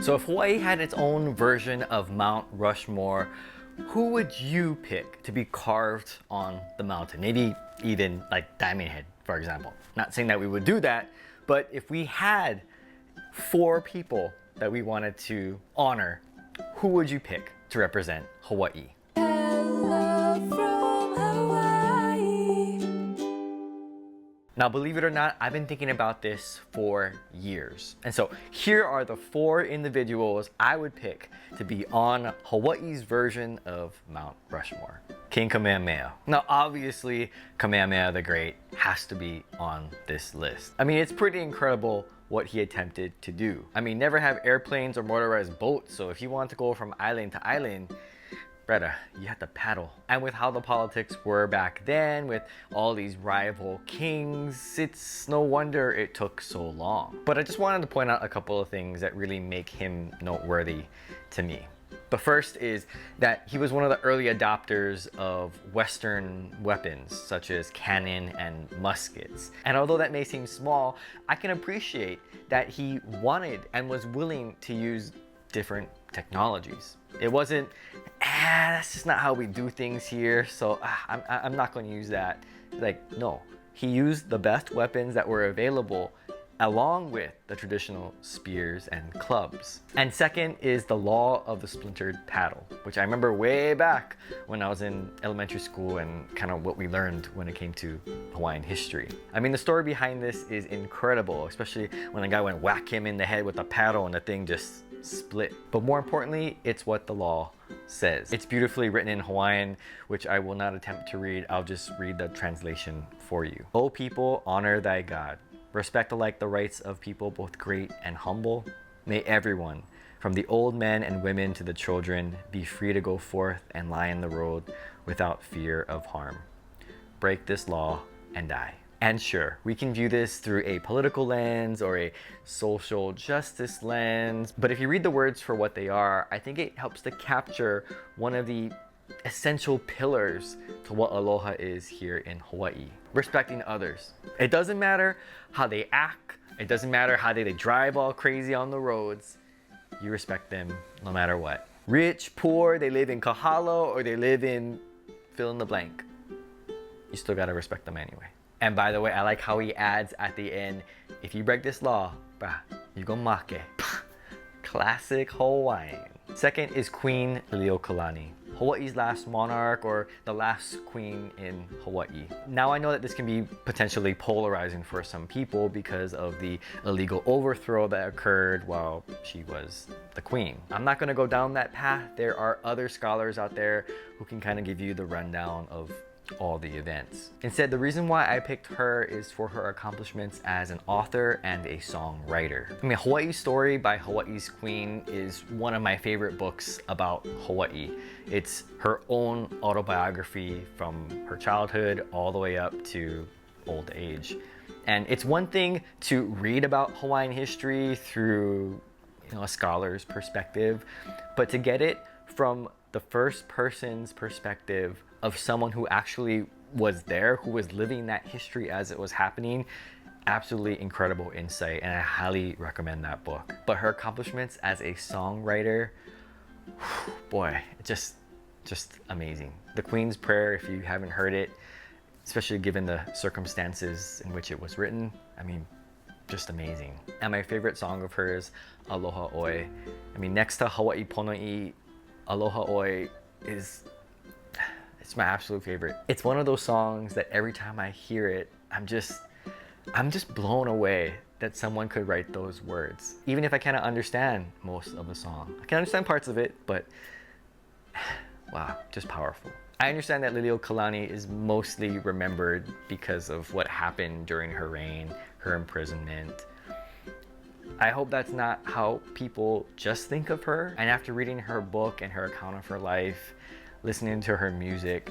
So if Hawaii had its own version of Mount Rushmore, who would you pick to be carved on the mountain? Maybe even like Diamond Head, for example. Not saying that we would do that, but if we had 4 people that we wanted to honor, who would you pick to represent Hawaii? Hello from Hawaii. Now, believe it or not, I've been thinking about this for years. And so here are the 4 individuals I would pick to be on Hawaii's version of Mount Rushmore. King Kamehameha. Now, obviously, Kamehameha the Great has to be on this list. I mean, it's pretty incredible what he attempted to do. I mean, never have airplanes or motorized boats, so if you want to go from island to island, brother, you have to paddle. And with how the politics were back then, with all these rival kings, it's no wonder it took so long. But I just wanted to point out a couple of things that really make him noteworthy to me. The first is that he was one of the early adopters of Western weapons, such as cannon and muskets. And although that may seem small, I can appreciate that he wanted and was willing to use different technologies. It wasn't, that's just not how we do things here, so I'm not going to use that. Like, no. He used the best weapons that were available along with the traditional spears and clubs. And second is the law of the splintered paddle, which I remember way back when I was in elementary school and kind of what we learned when it came to Hawaiian history. I mean, the story behind this is incredible, especially when a guy went whack him in the head with a paddle and the thing just split. But more importantly, it's what the law says. It's beautifully written in Hawaiian, which I will not attempt to read. I'll just read the translation for you. O people, honor thy God. Respect alike the rights of people both great and humble. May everyone, from the old men and women to the children, be free to go forth and lie in the road without fear of harm. Break this law and die. And sure, we can view this through a political lens or a social justice lens, but if you read the words for what they are, I think it helps to capture one of the essential pillars to what aloha is here in Hawaii. Respecting others. It doesn't matter how they act, it doesn't matter how they drive all crazy on the roads, you respect them no matter what. Rich, poor, they live in Kahalo or they live in fill in the blank. You still gotta respect them anyway. And by the way, I like how he adds at the end, if you break this law, brah, you go make. Classic Hawaiian. Second is Queen Liliʻuokalani, Hawaii's last monarch or the last queen in Hawaii. Now I know that this can be potentially polarizing for some people because of the illegal overthrow that occurred while she was the queen. I'm not gonna go down that path. There are other scholars out there who can kind of give you the rundown of all the events. Instead, the reason why I picked her is for her accomplishments as an author and a songwriter. I mean, Hawaii's Story by Hawaii's Queen is one of my favorite books about Hawaii. It's her own autobiography from her childhood all the way up to old age. And it's one thing to read about Hawaiian history through, a scholar's perspective, but to get it from the first person's perspective of someone who actually was there, who was living that history as it was happening, absolutely incredible insight, and I highly recommend that book. But her accomplishments as a songwriter, boy, just amazing. The Queen's Prayer, if you haven't heard it, especially given the circumstances in which it was written, I mean, just amazing. And my favorite song of hers, Aloha Oi. I mean, next to Hawaii Pono'i, Aloha Oi it's my absolute favorite. It's one of those songs that every time I hear it, I'm just blown away that someone could write those words. Even if I cannot understand most of the song. I can understand parts of it, but wow, just powerful. I understand that Liliʻuokalani is mostly remembered because of what happened during her reign, her imprisonment. I hope that's not how people just think of her. And after reading her book and her account of her life, listening to her music,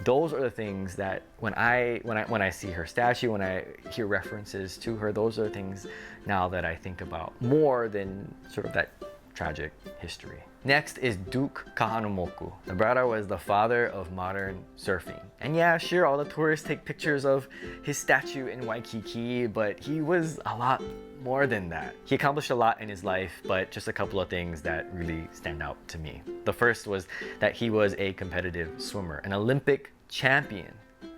those are the things that when I see her statue, when I hear references to her, those are the things now that I think about more than sort of that tragic history. Next is Duke Kahanamoku. The brother was the father of modern surfing. And yeah, sure, all the tourists take pictures of his statue in Waikiki, but he was a lot more than that. He accomplished a lot in his life, but just a couple of things that really stand out to me. The first was that he was a competitive swimmer, an Olympic champion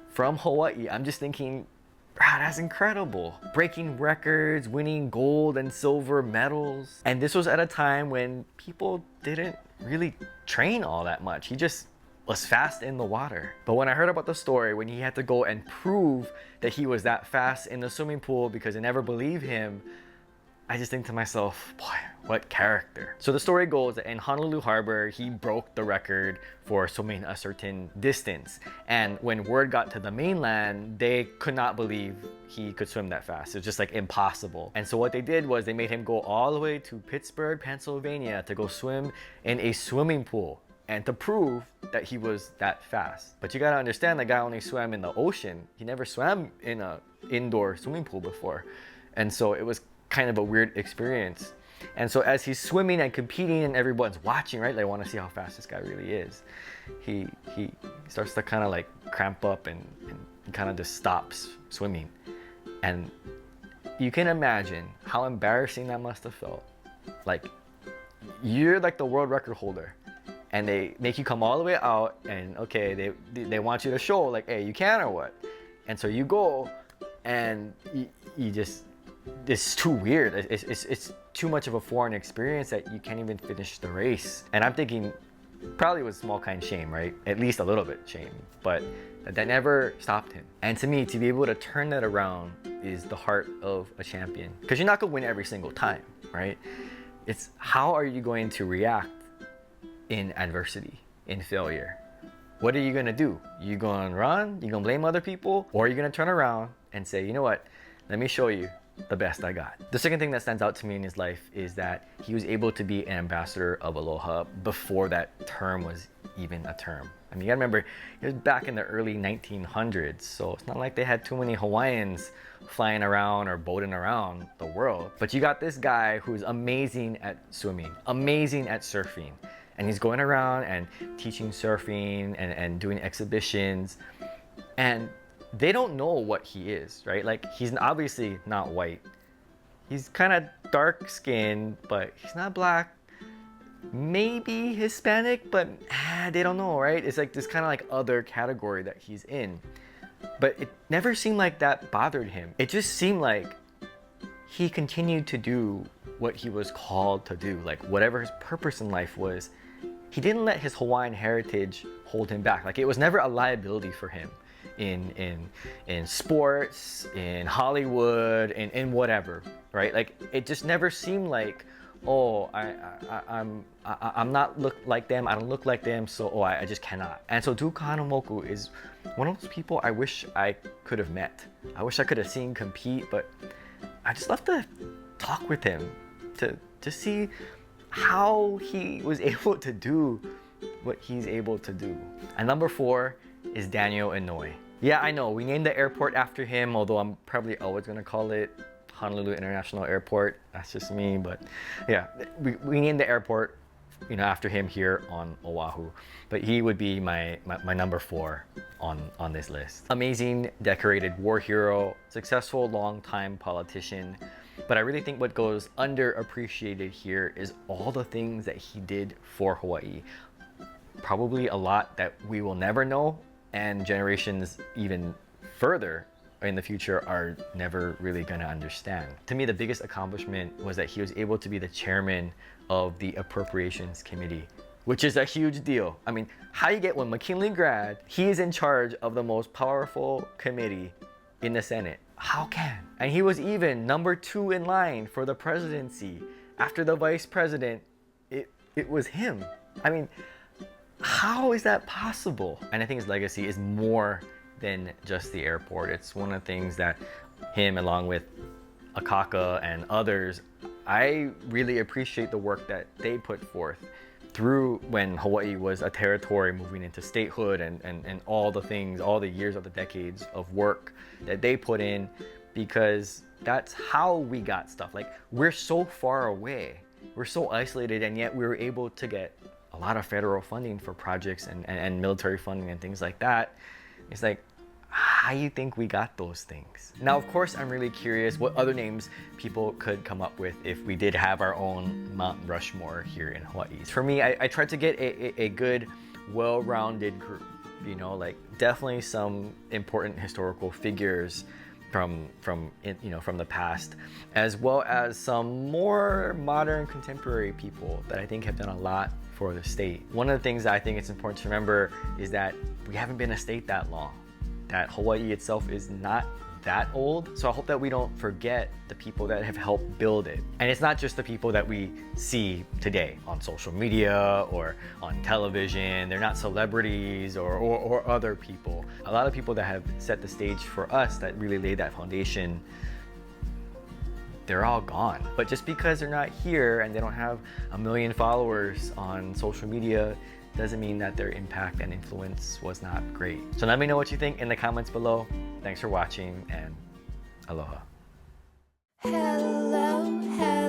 from Hawaii. I'm just thinking, wow, that's incredible. Breaking records, winning gold and silver medals. And this was at a time when people didn't really train all that much. He just was fast in the water. But when I heard about the story, when he had to go and prove that he was that fast in the swimming pool because they never believed him, I just think to myself, boy, what character. So the story goes that in Honolulu Harbor, he broke the record for swimming a certain distance. And when word got to the mainland, they could not believe he could swim that fast. It was just like impossible. And so what they did was they made him go all the way to Pittsburgh, Pennsylvania to go swim in a swimming pool and to prove that he was that fast. But you gotta understand, the guy only swam in the ocean. He never swam in an indoor swimming pool before. And so it was kind of a weird experience. And so as he's swimming and competing and everyone's watching, right? They want to see how fast this guy really is. He starts to kind of like cramp up and kind of just stops swimming. And you can imagine how embarrassing that must have felt. Like, you're like the world record holder and they make you come all the way out and okay, they want you to show like, hey, you can or what? And so you go and you just, it's too weird. It's too much of a foreign experience that you can't even finish the race. And I'm thinking probably was small kind shame, right? At least a little bit shame, but that never stopped him. And to me, to be able to turn that around is the heart of a champion, because you're not gonna win every single time, right? It's how are you going to react in adversity, in failure? What are you gonna do? You gonna run? You gonna blame other people? Or are you gonna turn around and say, you know what? Let me show you the best I got. The second thing that stands out to me in his life is that he was able to be an ambassador of aloha before that term was even a term. I mean, you gotta remember, it was back in the early 1900s, so it's not like they had too many Hawaiians flying around or boating around the world. But you got this guy who's amazing at swimming, amazing at surfing, and he's going around and teaching surfing and doing exhibitions, and they don't know what he is, right? Like, he's obviously not white. He's kind of dark skinned, but he's not black. Maybe Hispanic, but they don't know, right? It's like this kind of like other category that he's in. But it never seemed like that bothered him. It just seemed like he continued to do what he was called to do, like whatever his purpose in life was. He didn't let his Hawaiian heritage hold him back. Like, it was never a liability for him in sports, in Hollywood, in whatever, right? Like, it just never seemed like, oh, I'm not look like them, I don't look like them, so oh, I just cannot. And so Kahanamoku is one of those people I wish I could have met. I wish I could have seen compete, but I just love to talk with him to see how he was able to do what he's able to do. And number 4 is Daniel Inouye. Yeah, I know, we named the airport after him, although I'm probably always gonna call it Honolulu International Airport. That's just me, but yeah, we named the airport, you know, after him here on Oahu. But he would be my number 4 on this list. Amazing, decorated war hero, successful long-time politician. But I really think what goes underappreciated here is all the things that he did for Hawaii. Probably a lot that we will never know, and generations even further in the future are never really gonna understand. To me, the biggest accomplishment was that he was able to be the chairman of the Appropriations Committee, which is a huge deal. I mean, how you get one McKinley grad, he is in charge of the most powerful committee in the Senate. How can? And he was even number 2 in line for the presidency. After the vice president, it was him. I mean, how is that possible? And I think his legacy is more than just the airport. It's one of the things that him, along with Akaka and others, I really appreciate the work that they put forth through when Hawaii was a territory moving into statehood, and all the things, all the years of the decades of work that they put in, because that's how we got stuff. Like, we're so far away, we're so isolated, and yet we were able to get a lot of federal funding for projects and military funding and things like that. It's like, how you think we got those things? Now, of course, I'm really curious what other names people could come up with if we did have our own Mount Rushmore here in Hawaii. For me, I tried to get a good, well-rounded group, you know, like definitely some important historical figures from the past, as well as some more modern contemporary people that I think have done a lot for the state. One of the things that I think it's important to remember is that we haven't been a state that long, that Hawaii itself is not that old. So I hope that we don't forget the people that have helped build it. And it's not just the people that we see today on social media or on television. They're not celebrities or other people. A lot of people that have set the stage for us, that really laid that foundation, they're all gone. But just because they're not here and they don't have 1 million followers on social media doesn't mean that their impact and influence was not great. So let me know what you think in the comments below. Thanks for watching, and aloha. Hello, hello.